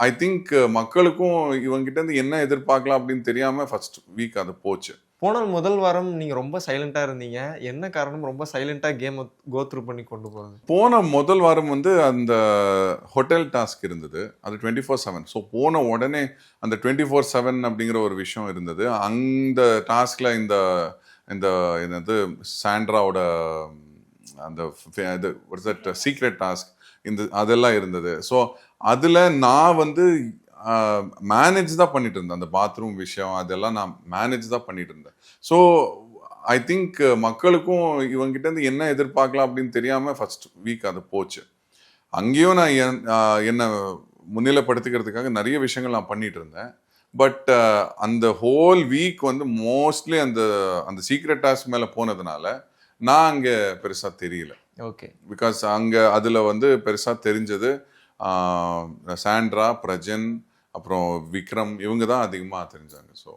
I think மக்களுக்கும் இவங்ககிட்ட இருந்து என்ன எதிர்பார்க்கலாம் அப்படின்னு தெரியாம ஃபர்ஸ்ட் வீக் அது போச்சு. போன முதல் வாரம் நீங்க ரொம்ப சைலன்ட்டா இருந்தீங்க. என்ன காரணம் ரொம்ப சைலன்ட்டா கேம கோ த்ரூ பண்ணி கொண்டு போறது? போன முதல் வாரம் வந்து அந்த ஹோட்டல் டாஸ்க் இருந்தது. அது 24/7. ஸோ போன உடனே அந்த 24/7 அப்படிங்கிற ஒரு விஷயம் இருந்தது. அந்த டாஸ்க்ல இந்த இந்த என்னது சாண்ட்ராவோட அந்த இது வாட்ஸ் தட் சீக்ரெட் டாஸ்க் அதெல்லாம் இருந்தது. ஸோ அதில் நான் வந்து மேனேஜ் தான் பண்ணிட்டு இருந்தேன். அந்த பாத்ரூம் விஷயம் அதெல்லாம் நான் மேனேஜ் தான் பண்ணிட்டு இருந்தேன். ஸோ ஐ திங்க் மக்களுக்கும் இவங்ககிட்ட இருந்து என்ன எதிர்பார்க்கலாம் அப்படின்னு தெரியாம ஃபர்ஸ்ட் வீக் அது போச்சு. அங்கேயும் நான் என்னை முன்னிலைப்படுத்திக்கிறதுக்காக நிறைய விஷயங்கள் நான் பண்ணிட்டு இருந்தேன். பட் அந்த ஹோல் வீக் வந்து மோஸ்ட்லி அந்த அந்த சீக்ரெட் டாஸ்க் மேலே போனதுனால நான் அங்கே பெருசாக தெரியல. ஓகே. பிகாஸ் அங்கே அதில் வந்து பெருசாக தெரிஞ்சது சாண்ட்ரா, பிரஜன், அப்புறம் விக்ரம் இவங்க தான் அதிகமாக தெரிஞ்சாங்க. ஸோ